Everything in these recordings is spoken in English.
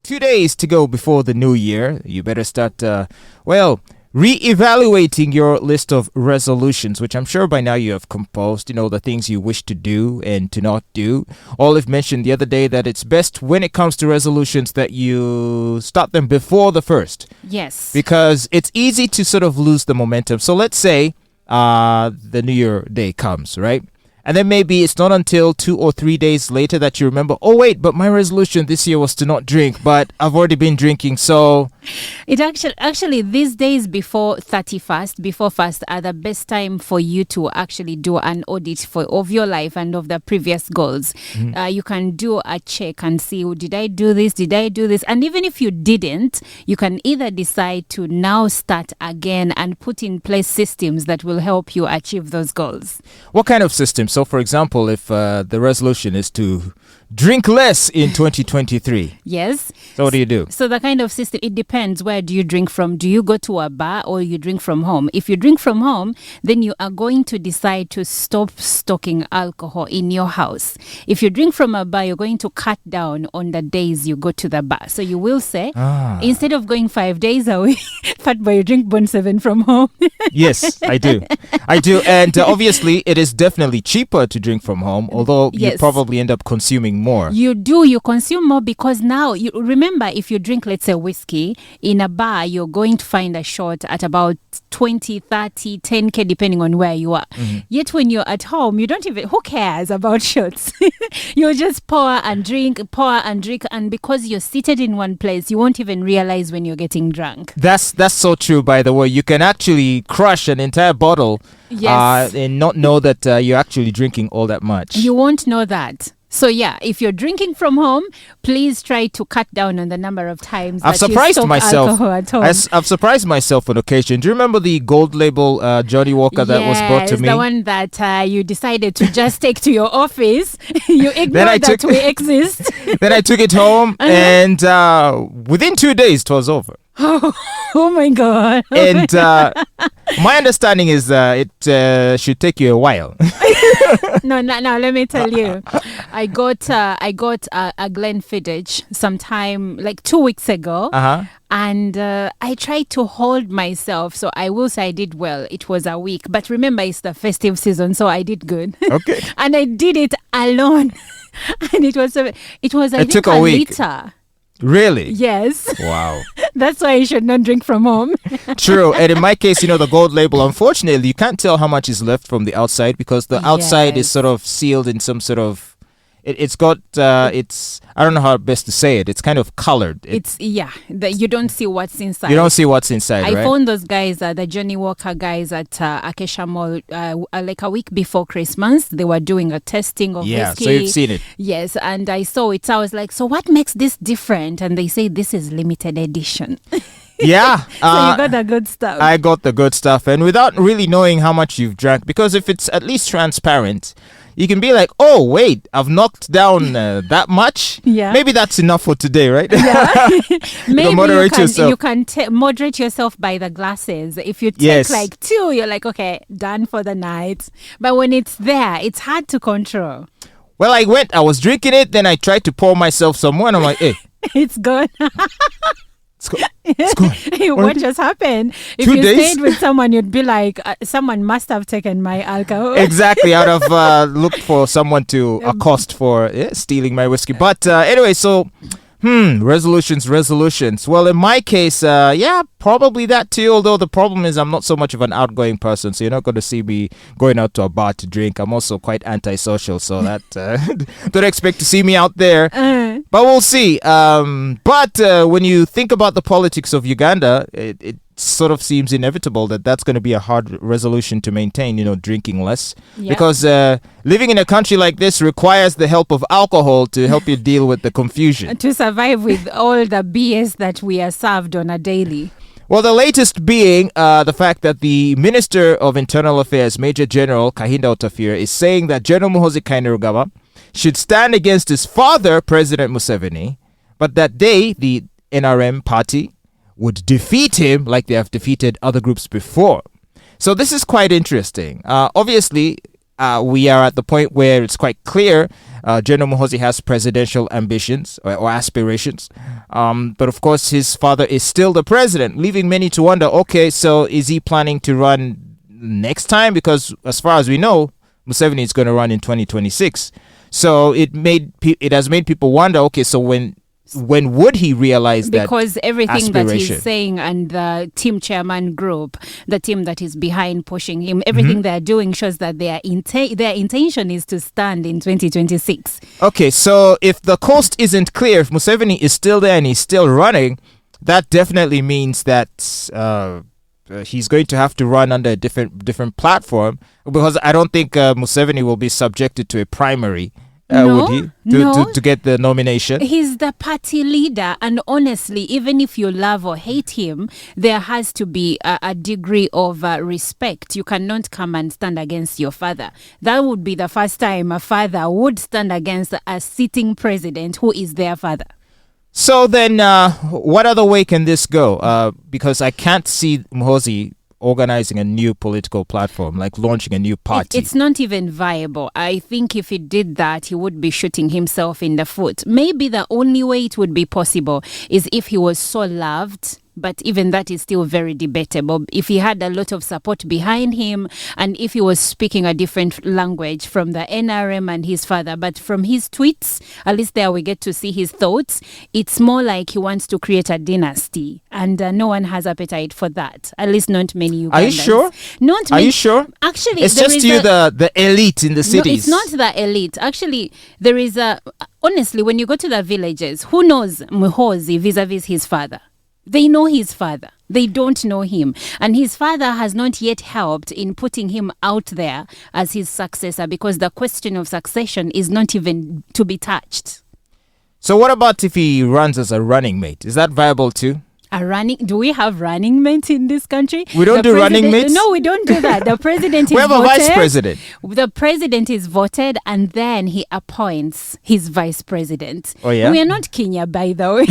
2 days to go before the new year. You better start, re-evaluating your list of resolutions, which I'm sure by now you have composed, the things you wish to do and to not do. Olive mentioned the other day that it's best when it comes to resolutions that you start them before the first. Yes. Because it's easy to sort of lose the momentum. So let's say the New Year day comes, right? And then maybe it's not until 2 or 3 days later that you remember, oh, wait, but my resolution this year was to not drink, but I've already been drinking, so... It actually these days before 31st, before fast, are the best time for you to actually do an audit of your life and of the previous goals. Mm-hmm. You can do a check and see, did I do this? Did I do this? And even if you didn't, you can either decide to now start again and put in place systems that will help you achieve those goals. What kind of systems? So, for example, if the resolution is to drink less in 2023. Yes. So what do you do? So the kind of system, it depends. Where do you drink from? Do you go to a bar or you drink from home? If you drink from home, then you are going to decide to stop stocking alcohol in your house. If you drink from a bar, you're going to cut down on the days you go to the bar. So you will say, instead of going 5 days away, Fatboy, you drink Bon 7 from home. Yes, I do. And obviously, it is definitely cheaper to drink from home, although you probably end up consuming more. You do. You consume more because now, you remember, if you drink, let's say, whiskey, in a bar, you're going to find a shot at about 20, 30, 10K, depending on where you are. Mm-hmm. Yet when you're at home, you don't even, who cares about shots? You just pour and drink. And because you're seated in one place, you won't even realize when you're getting drunk. That's so true, by the way. You can actually crush an entire bottle and not know that you're actually drinking all that much. You won't know that. So yeah, if you're drinking from home, please try to cut down on the number of times I've that surprised you stock myself. alcohol at home. I've surprised myself on occasion. Do you remember the gold label Johnny Walker that was brought to me? Yes, the one that you decided to just take to your office. You ignored that we exist. Then I took it home and within 2 days it was over. Oh my God. And my understanding is it should take you a while. No, let me tell you. I got a Glenfiddich sometime like 2 weeks ago. Uh-huh. And I tried to hold myself. So I will say I did well. It was a week. But remember, it's the festive season, so I did good. Okay. And I did it alone. And it was I think a week. liter. Really? Yes. Wow. That's why you should not drink from home. True. And in my case, the gold label, unfortunately, you can't tell how much is left from the outside because the outside is sort of sealed in some sort of... It's got, I don't know how best to say it. It's kind of colored. You don't see what's inside. You don't see what's inside, right? I found those guys, the Johnny Walker guys at Acacia Mall, like a week before Christmas. They were doing a testing of whiskey. Yeah, so you've seen it. Yes, and I saw it. So I was like, so what makes this different? And they say this is limited edition. Yeah. So you got the good stuff. I got the good stuff. And without really knowing how much you've drank, because if it's at least transparent... You can be like, oh, wait, I've knocked down that much. Yeah. Maybe that's enough for today, right? Yeah. Maybe you can moderate yourself by the glasses. If you take like 2, you're like, okay, done for the night. But when it's there, it's hard to control. Well, I was drinking it, then I tried to pour myself some more, and I'm like, hey. It's gone. It's gone. What just happened? If 2 you days? stayed with someone, you'd be like, someone must have taken my alcohol. Exactly. I would have looked for someone to accost for stealing my whiskey. But anyway, so... resolutions. Well, in my case, probably that too. Although the problem is I'm not so much of an outgoing person, so you're not going to see me going out to a bar to drink. I'm also quite antisocial, so that don't expect to see me out there. But we'll see. But when you think about the politics of Uganda, it sort of seems inevitable that that's going to be a hard resolution to maintain, drinking less. Yep. Because living in a country like this requires the help of alcohol to help you deal with the confusion. To survive with all the BS that we are served on a daily. Well, the latest being the fact that the Minister of Internal Affairs, Major General Kahinda Otafiire, is saying that Gen Muhoozi Kainerugaba should stand against his father, President Museveni, but that they, the NRM party, would defeat him like they have defeated other groups before. So this is quite interesting. Obviously, we are at the point where it's quite clear Gen Muhoozi has presidential ambitions or aspirations. But of course, his father is still the president, leaving many to wonder, okay, so is he planning to run next time? Because as far as we know, Museveni is going to run in 2026. So it has made people wonder, okay, so when would he realize that? Because everything that aspiration? he's saying and the team chairman group, the team that is behind pushing him, everything they're doing shows that their intention is to stand in 2026. Okay, so if the coast isn't clear, if Museveni is still there and he's still running, that definitely means that he's going to have to run under a different platform, because I don't think Museveni will be subjected to a primary. No, would he? no. To get the nomination? He's the party leader, and honestly, even if you love or hate him, there has to be a degree of respect. You cannot come and stand against your father. That would be the first time a father would stand against a sitting president who is their father. So then, what other way can this go? Because I can't see Muhoozi organizing a new political platform, like launching a new party. It's not even viable. I think if he did that, he would be shooting himself in the foot. Maybe the only way it would be possible is if he was so loved. But even that is still very debatable. If he had a lot of support behind him and if he was speaking a different language from the NRM and his father. But from his tweets, at least there we get to see his thoughts. It's more like he wants to create a dynasty. And no one has appetite for that. At least not many Ugandans. Are you sure? Not Are many. you sure? Actually, it's just you, the elite in the cities. No, it's not the elite. Actually, there is a... Honestly, when you go to the villages, who knows Muhoozi vis-a-vis his father? They know his father. They don't know him. And his father has not yet helped in putting him out there as his successor, because the question of succession is not even to be touched. So what about if he runs as a running mate? Is that viable too? Do we have running mates in this country? We don't do running mates? No, we don't do that. The president is we have voted. A vice president. The president is voted and then he appoints his vice president. Oh, yeah? We are not Kenya, by the way.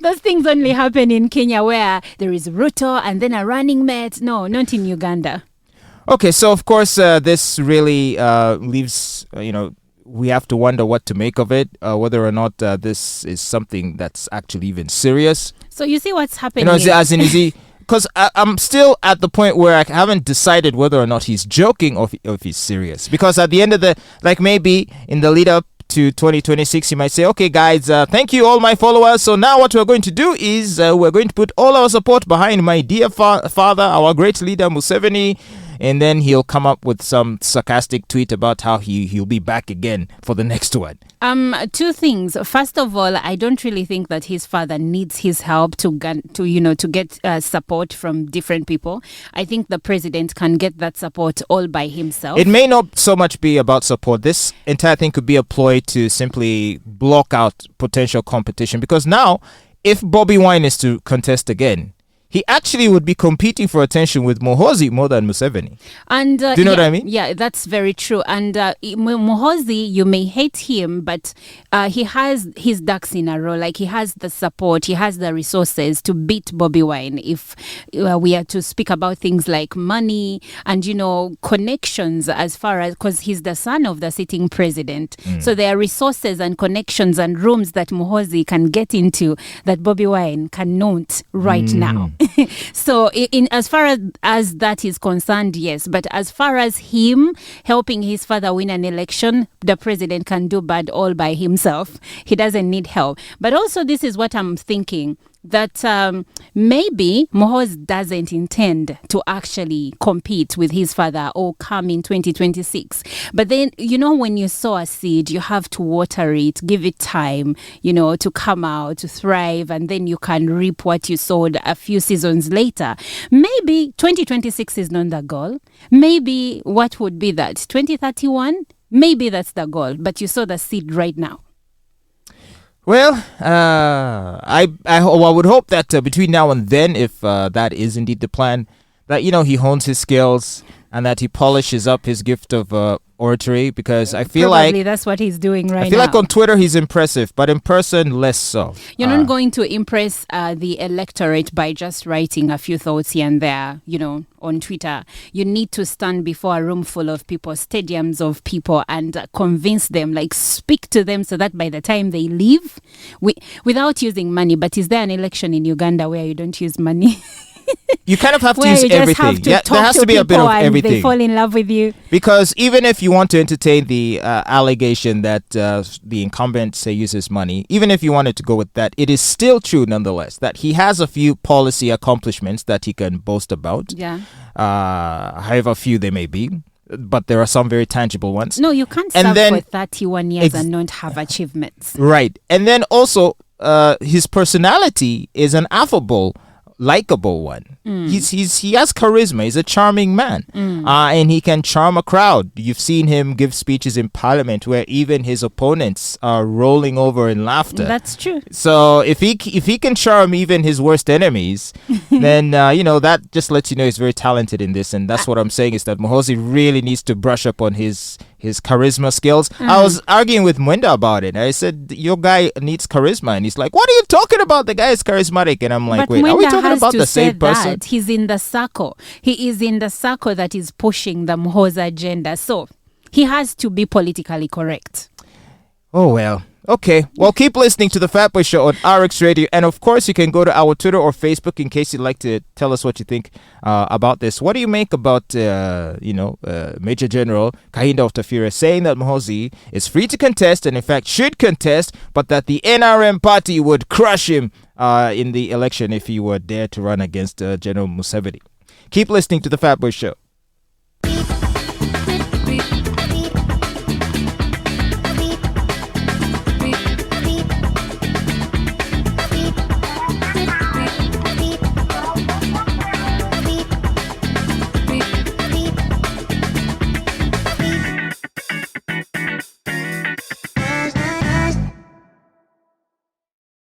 Those things only happen in Kenya where there is Ruto and then a running mate. No, not in Uganda. Okay, so of course this really leaves, we have to wonder what to make of it, whether or not this is something that's actually even serious. So you see what's happening. As in, is he... Because I'm still at the point where I haven't decided whether or not he's joking or if he's serious. Because at the end of maybe in the lead up to 2026, you might say, okay, guys, thank you all my followers. So now what we're going to do is we're going to put all our support behind my dear father, our great leader, Museveni. And then he'll come up with some sarcastic tweet about how he'll be back again for the next one. Two things. First of all, I don't really think that his father needs his help to get support from different people. I think the president can get that support all by himself. It may not so much be about support. This entire thing could be a ploy to simply block out potential competition. Because now, if Bobi Wine is to contest again, he actually would be competing for attention with Muhoozi more than Museveni. And do you know what I mean? Yeah, that's very true. And Muhoozi, you may hate him, but he has his ducks in a row. Like, he has the support, he has the resources to beat Bobi Wine. If we are to speak about things like money and, connections, as far as, because he's the son of the sitting president. So there are resources and connections and rooms that Muhoozi can get into that Bobi Wine cannot right now. So in as far as that is concerned, yes. But as far as him helping his father win an election, the president can do bad all by himself. He doesn't need help. But also, this is what I'm thinking, that maybe Muhoozi doesn't intend to actually compete with his father or come in 2026. But then, when you sow a seed, you have to water it, give it time, to come out, to thrive, and then you can reap what you sowed a few seasons later. Maybe 2026 is not the goal. Maybe what would be that? 2031? Maybe that's the goal, but you sow the seed right now. Well, I would hope that between now and then, if that is indeed the plan, that he hones his skills and that he polishes up his gift of oratory, because I feel Probably like that's what he's doing right now. I feel like on Twitter he's impressive, but in person less so. You're not going to impress the electorate by just writing a few thoughts here and there, on Twitter. You need to stand before a room full of people, stadiums of people, and convince them, like speak to them so that by the time they leave, without using money. But is there an election in Uganda where you don't use money? You kind of have to where use you just everything. have to Yeah, talk there has to be a bit people of and everything. They fall in love with you. Because even if you want to entertain the allegation that the incumbent, say, uses money, even if you wanted to go with that, it is still true nonetheless that he has a few policy accomplishments that he can boast about. Yeah. However few they may be. But there are some very tangible ones. No, you can't serve for 31 years and not have achievements. Right. And then also, his personality is an affable, likable one. He has charisma. He's a charming man, and he can charm a crowd. You've seen him give speeches in Parliament where even his opponents are rolling over in laughter. That's true. So if he can charm even his worst enemies, then that just lets you know he's very talented in this. And that's what I'm saying, is that Muhoozi really needs to brush up on his charisma skills. I was arguing with Mwenda about it. I said, your guy needs charisma, and he's like, what are you talking about? The guy is charismatic. And I'm like, but wait, Mwenda are we talking about the same person? He's in the circle. He is in the circle that is pushing the Muhoozi agenda. So he has to be politically correct. Oh, well. Okay. Well, keep listening to the Fatboy Show on RX Radio. And of course, you can go to our Twitter or Facebook in case you'd like to tell us what you think about this. What do you make about, Major General Kahinda Otafiire saying that Muhoozi is free to contest and in fact should contest, but that the NRM party would crush him in the election if he were dare to run against General Museveni? Keep listening to the Fatboy Show.